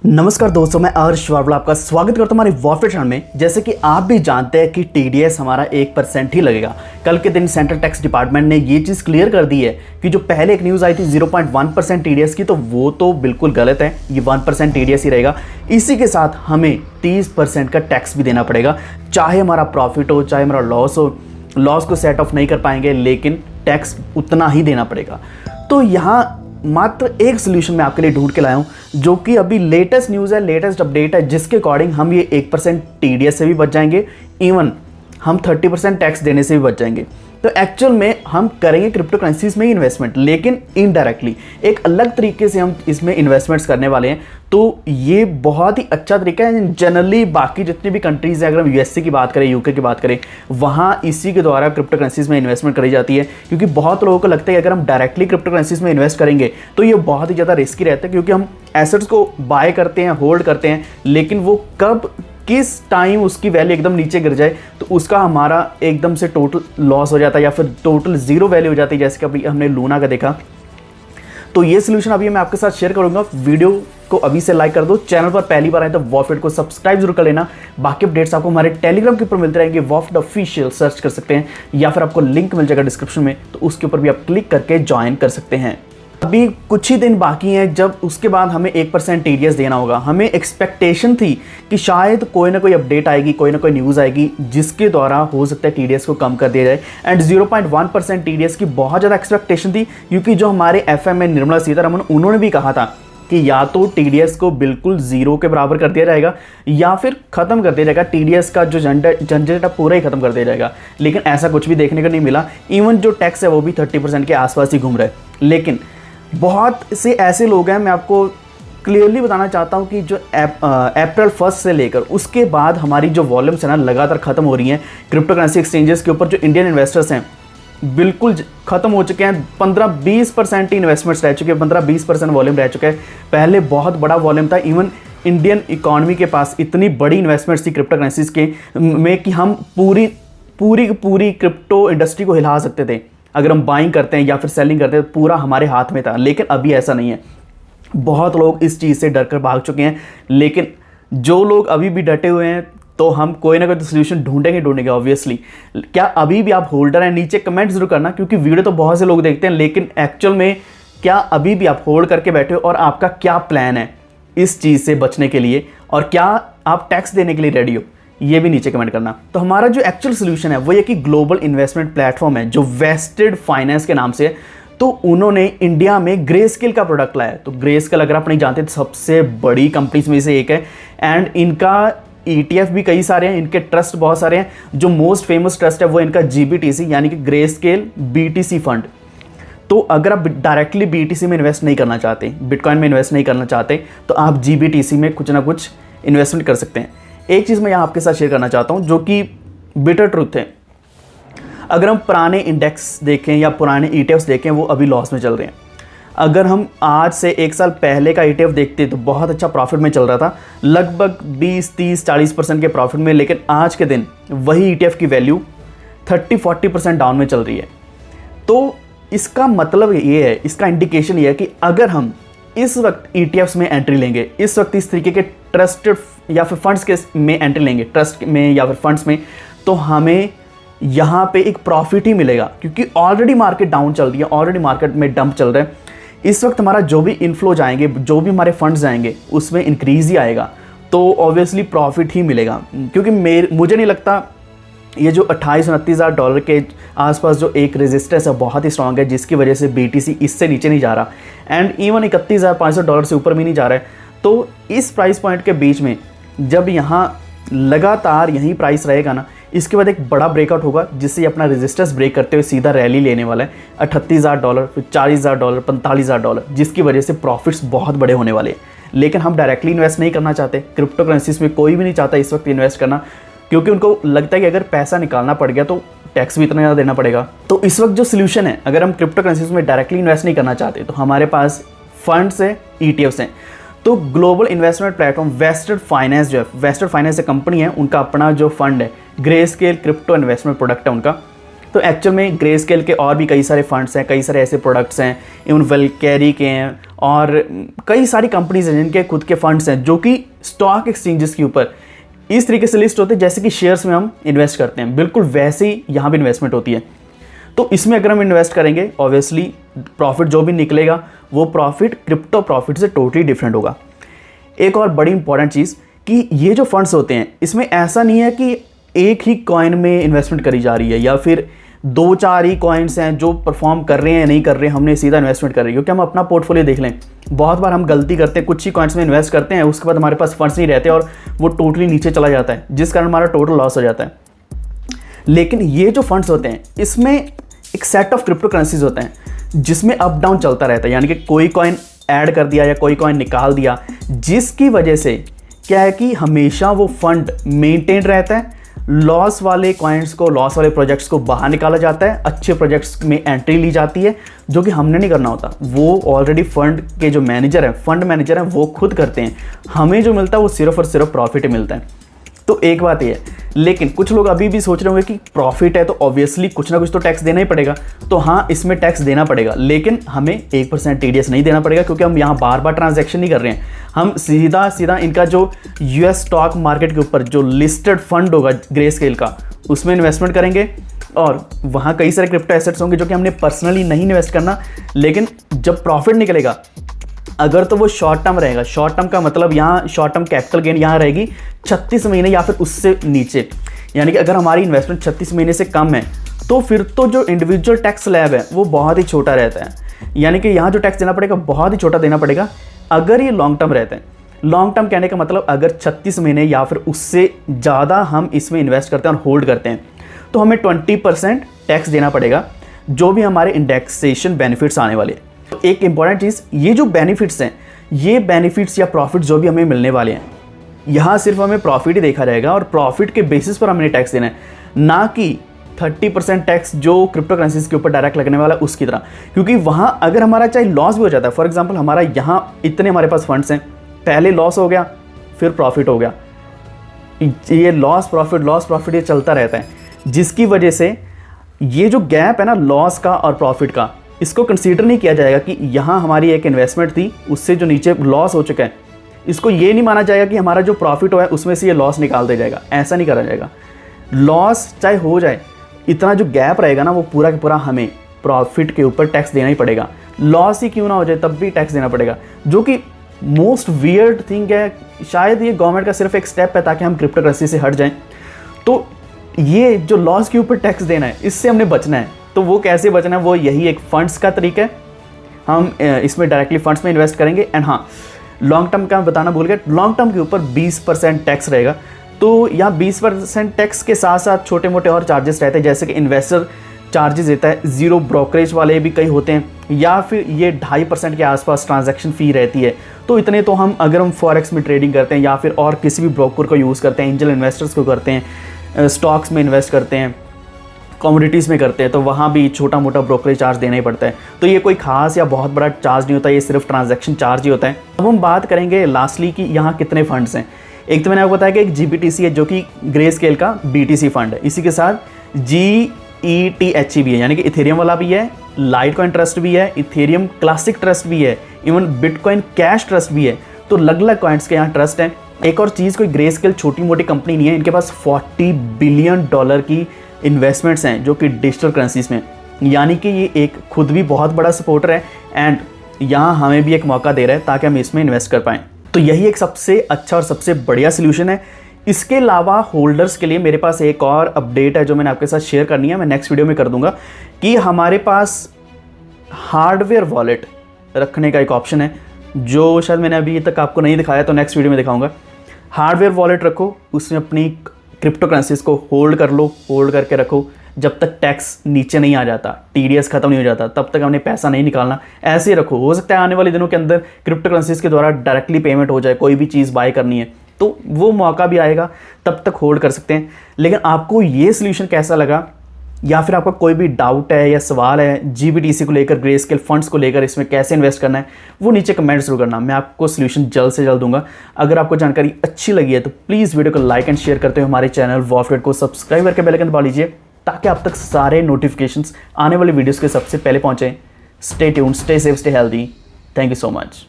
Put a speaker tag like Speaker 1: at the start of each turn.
Speaker 1: नमस्कार दोस्तों, मैं हर्ष वावड़ा आपका स्वागत करता हूं हमारे वॉरफेयर चैनल में। जैसे कि आप भी जानते हैं कि टीडीएस हमारा 1% ही लगेगा। कल के दिन सेंट्रल टैक्स डिपार्टमेंट ने ये चीज़ क्लियर कर दी है कि जो पहले एक न्यूज़ आई थी 0.1% टीडीएस की, तो वो तो बिल्कुल गलत है। ये 1% टीडीएस ही रहेगा। इसी के साथ हमें 30% का टैक्स भी देना पड़ेगा, चाहे हमारा प्रॉफिट हो चाहे हमारा लॉस हो। लॉस को सेट ऑफ नहीं कर पाएंगे लेकिन टैक्स उतना ही देना पड़ेगा। तो यहाँ मात्र एक सोल्यूशन मैं आपके लिए ढूंढ के लाया हूं, जो कि अभी लेटेस्ट न्यूज़ है, लेटेस्ट अपडेट है, जिसके अकॉर्डिंग हम ये 1% टीडीएस से भी बच जाएंगे, इवन हम 30% टैक्स देने से भी बच जाएंगे। तो एक्चुअल में हम करेंगे क्रिप्टो करेंसीज में ही इन्वेस्टमेंट, लेकिन इनडायरेक्टली एक अलग तरीके से हम इसमें इन्वेस्टमेंट्स करने वाले हैं। तो ये बहुत ही अच्छा तरीका है। जनरली बाकी जितनी भी कंट्रीज़ हैं, अगर हम यूएसए की बात करें, यूके की बात करें, वहाँ इसी के द्वारा क्रिप्टो करेंसीज में इन्वेस्टमेंट करी जाती है। क्योंकि बहुत लोगों को लगता है कि अगर हम डायरेक्टली क्रिप्टो करेंसीज में इन्वेस्ट करेंगे तो ये बहुत ही ज़्यादा रिस्की रहता है, क्योंकि हम एसेट्स को बाय करते हैं, होल्ड करते हैं, लेकिन वो कब किस टाइम उसकी वैल्यू एकदम नीचे गिर जाए तो उसका हमारा एकदम से टोटल लॉस हो जाता है या फिर टोटल जीरो वैल्यू हो जाती है, जैसे कि अभी हमने लूना का देखा। तो ये सोल्यूशन अभी मैं आपके साथ शेयर करूंगा। वीडियो को अभी से लाइक कर दो, चैनल पर पहली बार आए तो वॉरफेयर को सब्सक्राइब जरूर कर लेना। बाकी अपडेट्स आपको हमारे टेलीग्राम के ऊपर मिलते रहेंगे, वॉरफेयर ऑफिशियल सर्च कर सकते हैं, या फिर आपको लिंक मिल जाएगा डिस्क्रिप्शन में, तो उसके ऊपर भी आप क्लिक करके ज्वाइन कर सकते हैं। अभी कुछ ही दिन बाकी हैं जब उसके बाद हमें 1% टीडीएस देना होगा। हमें एक्सपेक्टेशन थी कि शायद कोई ना कोई अपडेट आएगी, कोई ना कोई न्यूज़ आएगी जिसके द्वारा हो सकता है टीडीएस को कम कर दिया जाए। एंड 0.1% टीडीएस की बहुत ज़्यादा एक्सपेक्टेशन थी, क्योंकि जो हमारे एफएम में निर्मला सीतारमण, उन्होंने भी कहा था कि या तो टीडीएस को बिल्कुल जीरो के बराबर कर दिया जाएगा या फिर खत्म कर दिया जाएगा। टीडीएस का जो झंझट पूरा ही खत्म कर दिया जाएगा, लेकिन ऐसा कुछ भी देखने को नहीं मिला। इवन जो टैक्स है वो भी 30% के आसपास ही घूम रहा है। लेकिन बहुत से ऐसे लोग हैं, मैं आपको क्लियरली बताना चाहता हूं कि जो अप्रैल 1 से लेकर उसके बाद हमारी जो वॉल्यूम्स है ना लगातार ख़त्म हो रही हैं क्रिप्टो करेंसी एक्सचेंजेस के ऊपर। जो इंडियन इन्वेस्टर्स हैं बिल्कुल ख़त्म हो चुके हैं। 15-20% ही इन्वेस्टमेंट्स रह चुके हैं, 15-20% वॉल्यूम रह चुका है। पहले बहुत बड़ा वॉल्यूम था। इवन इंडियन इकॉनमी के पास इतनी बड़ी इन्वेस्टमेंट्स थी क्रिप्टो करेंसीज के में कि हम पूरी क्रिप्टो इंडस्ट्री को हिला सकते थे। अगर हम बाइंग करते हैं या फिर सेलिंग करते हैं तो पूरा हमारे हाथ में था। लेकिन अभी ऐसा नहीं है। बहुत लोग इस चीज़ से डर कर भाग चुके हैं, लेकिन जो लोग अभी भी डटे हुए हैं तो हम कोई ना कोई तो सोल्यूशन ढूंढेंगे ऑब्वियसली। क्या अभी भी आप होल्डर हैं? नीचे कमेंट जरूर करना, क्योंकि वीडियो तो बहुत से लोग देखते हैं, लेकिन एक्चुअल में क्या अभी भी आप होल्ड करके बैठे हो और आपका क्या प्लान है इस चीज़ से बचने के लिए, और क्या आप टैक्स देने के लिए रेडी हो, ये भी नीचे कमेंट करना। तो हमारा जो एक्चुअल सोल्यूशन है वो ये कि ग्लोबल इन्वेस्टमेंट प्लेटफॉर्म है जो वेस्टेड फाइनेंस के नाम से है। तो उन्होंने इंडिया में ग्रेस्केल का प्रोडक्ट लाया है। तो ग्रेस्केल अगर आप नहीं जानते तो सबसे बड़ी कंपनीज में से एक है, एंड इनका ETF भी कई सारे हैं, इनके ट्रस्ट बहुत सारे हैं। जो मोस्ट फेमस ट्रस्ट है वो इनका GBTC यानी कि ग्रेस्केल BTC फंड। तो अगर आप डायरेक्टली BTC में इन्वेस्ट नहीं करना चाहते, बिटकॉइन में इन्वेस्ट नहीं करना चाहते, तो आप GBTC में कुछ ना कुछ इन्वेस्टमेंट कर सकते हैं। एक चीज़ मैं यहाँ आपके साथ शेयर करना चाहता हूँ जो कि बिटर ट्रुथ है। अगर हम पुराने इंडेक्स देखें या पुराने ETFs देखें, वो अभी लॉस में चल रहे हैं। अगर हम आज से 1 साल पहले का ETF देखते तो बहुत अच्छा प्रॉफिट में चल रहा था, लगभग 20-30-40% के प्रॉफिट में। लेकिन आज के दिन वही ETF की वैल्यू 30-40% डाउन में चल रही है। तो इसका मतलब ये है, इसका इंडिकेशन ये है कि अगर हम इस वक्त ETFs में एंट्री लेंगे, इस वक्त इस तरीके के ट्रस्टेड या फिर फंड्स के में एंट्री लेंगे, ट्रस्ट में या फिर फंड्स में, तो हमें यहाँ पे एक प्रॉफिट ही मिलेगा, क्योंकि ऑलरेडी मार्केट डाउन चल रही है, ऑलरेडी मार्केट में डंप चल रहा है। इस वक्त हमारा जो भी इनफ्लो जाएंगे, जो भी हमारे फंड्स जाएंगे, उसमें इंक्रीज ही आएगा। तो ऑब्वियसली प्रॉफिट ही मिलेगा, क्योंकि मुझे नहीं लगता ये जो $28-29,000 के आसपास जो एक रेजिस्टेंस है बहुत ही स्ट्रांग है, जिसकी वजह से BTC इससे नीचे नहीं जा रहा, एंड इवन $31,500 से ऊपर भी नहीं जा रहा है। तो इस प्राइस पॉइंट के बीच में जब यहाँ लगातार यही प्राइस रहेगा ना, इसके बाद एक बड़ा ब्रेकआउट होगा जिससे अपना रेजिस्टेंस ब्रेक करते हुए सीधा रैली लेने वाला है $38,000, फिर $40,000, $45,000, जिसकी वजह से प्रॉफिट्स बहुत बड़े होने वाले हैं। लेकिन हम डायरेक्टली इन्वेस्ट नहीं करना चाहते। क्रिप्टो करेंसीज में कोई भी नहीं चाहता इस वक्त इन्वेस्ट करना, क्योंकि उनको लगता है कि अगर पैसा निकालना पड़ गया तो टैक्स भी इतना ज़्यादा देना पड़ेगा। तो इस वक्त जो सोल्यूशन है, अगर हम क्रिप्टो करेंसीज में डायरेक्टली इन्वेस्ट नहीं करना चाहते तो हमारे पास फंड्स है, ETFs हैं। तो global investment platform Vested finance जो है, वेस्टेड फाइनेंस एक कंपनी है, उनका अपना जो फंड है ग्रेस्केल क्रिप्टो इन्वेस्टमेंट प्रोडक्ट है उनका। तो एक्चुअल में ग्रेस्केल के और भी कई सारे फंड्स हैं, कई सारे ऐसे प्रोडक्ट्स हैं, इवन वेलकैरी के हैं और कई सारी कंपनीज हैं जिनके खुद के फंड्स हैं जो कि स्टॉक एक्सचेंजेस के ऊपर इस तरीके से लिस्ट होते हैं जैसे कि शेयर्स में हम इन्वेस्ट करते हैं, बिल्कुल वैसे ही यहाँ भी इन्वेस्टमेंट होती है। तो इसमें अगर हम इन्वेस्ट करेंगे ऑब्वियसली प्रॉफिट जो भी निकलेगा वो प्रॉफिट क्रिप्टो प्रॉफिट से टोटली डिफरेंट होगा। एक और बड़ी इंपॉर्टेंट चीज़ कि ये जो फंड्स होते हैं इसमें ऐसा नहीं है कि एक ही कॉइन में इन्वेस्टमेंट करी जा रही है या फिर 2-4 ही कॉइन्स हैं जो परफॉर्म कर रहे हैं नहीं कर रहे हैं हमने सीधा इन्वेस्टमेंट कर रही है। क्योंकि हम अपना पोर्टफोलियो देख लें, बहुत बार हम गलती करते हैं, कुछ ही कॉइन्स में इन्वेस्ट करते हैं, उसके बाद हमारे पास फंड्स नहीं रहते और वो टोटली नीचे चला जाता है जिस कारण हमारा टोटल लॉस हो जाता है। लेकिन ये जो फंड्स होते हैं इसमें एक सेट ऑफ क्रिप्टो करेंसीज होते हैं जिसमें अप डाउन चलता रहता है, यानी कि कोई कॉइन ऐड कर दिया या कोई कॉइन निकाल दिया, जिसकी वजह से क्या है कि हमेशा वो फंड मेंटेन रहता है। लॉस वाले कॉइन्स को, लॉस वाले प्रोजेक्ट्स को बाहर निकाला जाता है, अच्छे प्रोजेक्ट्स में एंट्री ली जाती है जो कि हमने नहीं करना होता, वो ऑलरेडी फंड के जो मैनेजर हैं, फंड मैनेजर हैं, वो खुद करते हैं। हमें जो मिलता है वो सिर्फ और सिर्फ प्रॉफिट ही मिलता है। तो एक बात ये है, लेकिन कुछ लोग अभी भी सोच रहे होंगे कि प्रॉफिट है तो ऑब्वियसली कुछ ना कुछ तो टैक्स देना ही पड़ेगा। तो हाँ, इसमें टैक्स देना पड़ेगा, लेकिन हमें 1% TDS नहीं देना पड़ेगा क्योंकि हम यहाँ बार बार ट्रांजैक्शन नहीं कर रहे हैं। हम सीधा सीधा इनका जो US स्टॉक मार्केट के ऊपर जो लिस्टेड फंड होगा ग्रेस्केल का, उसमें इन्वेस्टमेंट करेंगे और वहाँ कई सारे क्रिप्टो एसेट्स होंगे जो कि हमने पर्सनली नहीं इन्वेस्ट करना, लेकिन जब प्रॉफिट निकलेगा अगर तो वो शॉर्ट टर्म रहेगा। शॉर्ट टर्म का मतलब यहाँ शॉर्ट टर्म कैपिटल गेन यहाँ रहेगी 36 महीने या फिर उससे नीचे, यानी कि अगर हमारी इन्वेस्टमेंट 36 महीने से कम है तो फिर तो जो इंडिविजुअल टैक्स स्लैब है वो बहुत ही छोटा रहता है, यानी कि यहाँ जो टैक्स देना पड़ेगा बहुत ही छोटा देना पड़ेगा अगर ये लॉन्ग टर्म रहते हैं। लॉन्ग टर्म कहने का मतलब अगर 36 महीने या फिर उससे ज़्यादा हम इसमें इन्वेस्ट करते हैं और होल्ड करते हैं तो हमें 20% टैक्स देना पड़ेगा, जो भी हमारे इंडेक्सेशन बेनिफिट्स आने वाले हैं। एक इंपॉर्टेंट चीज़, ये जो बेनिफिट्स हैं, ये बेनिफिट्स या प्रॉफिट जो भी हमें मिलने वाले हैं, यहाँ सिर्फ हमें प्रॉफिट ही देखा जाएगा और प्रॉफिट के बेसिस पर हमें टैक्स देना है, ना कि 30% टैक्स जो क्रिप्टो करेंसीज के ऊपर डायरेक्ट लगने वाला है उसकी तरह। क्योंकि वहाँ अगर हमारा चाहे लॉस भी हो जाता है, फॉर एग्जाम्पल हमारा यहाँ इतने हमारे पास फंड्स हैं, पहले लॉस हो गया फिर प्रॉफिट हो गया, ये लॉस प्रॉफिट ये चलता रहता है, जिसकी वजह से ये जो गैप है ना लॉस का और प्रॉफिट का, इसको कंसीडर नहीं किया जाएगा कि यहाँ हमारी एक इन्वेस्टमेंट थी उससे जो नीचे लॉस हो चुका है, इसको ये नहीं माना जाएगा कि हमारा जो प्रॉफिट हुआ है उसमें से ये लॉस निकाल दिया जाएगा, ऐसा नहीं करा जाएगा। लॉस चाहे हो जाए, इतना जो गैप रहेगा ना वो पूरा का पूरा हमें प्रॉफिट के ऊपर टैक्स देना ही पड़ेगा। लॉस ही क्यों ना हो जाए तब भी टैक्स देना पड़ेगा, जो कि मोस्ट वियर्ड थिंग है। शायद ये गवर्नमेंट का सिर्फ एक स्टेप है ताकि हम क्रिप्टो करेंसी से हट जाएं। तो ये जो लॉस के ऊपर टैक्स देना है इससे हमने बचना है। तो वो कैसे बचना है, वो यही एक फंड्स का तरीका है। हम इसमें डायरेक्टली फंड्स में इन्वेस्ट करेंगे। एंड हाँ, लॉन्ग टर्म का बताना भूल गया, लॉन्ग टर्म के ऊपर 20% टैक्स रहेगा। तो यहाँ 20% टैक्स के साथ साथ छोटे मोटे और चार्जेस रहते हैं, जैसे कि इन्वेस्टर चार्जेस देता है, ज़ीरो ब्रोकरेज वाले भी कई होते हैं, या फिर ये 2.5% के आसपास ट्रांजैक्शन फ़ी रहती है। तो इतने तो हम अगर हम फॉरेक्स में ट्रेडिंग करते हैं या फिर और किसी भी ब्रोकर को यूज़ करते हैं, एंजल इन्वेस्टर्स को करते हैं, स्टॉक्स में इन्वेस्ट करते हैं, कमोडिटीज़ में करते हैं, तो वहाँ भी छोटा मोटा ब्रोकरेज चार्ज देना ही पड़ता है। तो ये कोई खास या बहुत बड़ा चार्ज नहीं होता, ये सिर्फ ट्रांजैक्शन चार्ज ही होता है। अब हम बात करेंगे लास्टली कि यहाँ कितने फंड्स हैं। एक तो मैंने आपको बताया कि एक GBTC है जो कि ग्रेस्केल का BTC फंड है, इसी के साथ GETH भी है, यानी कि इथेरियम वाला भी है, लाइटकॉइन ट्रस्ट भी है, इथेरियम क्लासिक ट्रस्ट भी है, इवन बिटकॉइन कैश ट्रस्ट भी है। तो अलग अलग कॉइन्स के यहाँ ट्रस्ट हैं। एक और चीज़, कोई ग्रेस्केल छोटी मोटी कंपनी नहीं है, इनके पास $40 बिलियन की इन्वेस्टमेंट्स हैं जो कि डिजिटल करेंसीज में, यानी कि ये एक खुद भी बहुत बड़ा सपोर्टर है एंड यहाँ हमें भी एक मौका दे रहा है ताकि हम इसमें इन्वेस्ट कर पाएँ। तो यही एक सबसे अच्छा और सबसे बढ़िया सोल्यूशन है। इसके अलावा होल्डर्स के लिए मेरे पास एक और अपडेट है जो मैंने आपके साथ शेयर करनी है, मैं नेक्स्ट वीडियो में कर दूंगा, कि हमारे पास हार्डवेयर वॉलेट रखने का एक ऑप्शन है जो शायद मैंने अभी तक आपको नहीं दिखाया, तो नेक्स्ट वीडियो में दिखाऊंगा। हार्डवेयर वॉलेट रखो, उसमें अपनी क्रिप्टो करेंसीज को होल्ड कर लो, होल्ड करके रखो जब तक टैक्स नीचे नहीं आ जाता, TDS खत्म नहीं हो जाता, तब तक हमने पैसा नहीं निकालना, ऐसे ही रखो। हो सकता है आने वाले दिनों के अंदर क्रिप्टो करेंसीज के द्वारा डायरेक्टली पेमेंट हो जाए, कोई भी चीज़ बाय करनी है तो वो मौका भी आएगा, तब तक होल्ड कर सकते हैं। लेकिन आपको ये सोल्यूशन कैसा लगा, या फिर आपका कोई भी डाउट है या सवाल है GBTC को लेकर, ग्रेस्केल फंड्स को लेकर, इसमें कैसे इन्वेस्ट करना है, वो नीचे कमेंट जरूर करना, मैं आपको सोल्यूशन जल्द से जल्द दूंगा। अगर आपको जानकारी अच्छी लगी है तो प्लीज़ वीडियो को लाइक एंड शेयर करते हुए हमारे चैनल वॉफरेट को सब्सक्राइब करके बेल आइकन दबा लीजिए ताकि आप तक सारे नोटिफिकेशंस आने वाली वीडियोस के सबसे पहले पहुंचें। Stay tuned, stay safe, stay healthy. Thank you so much.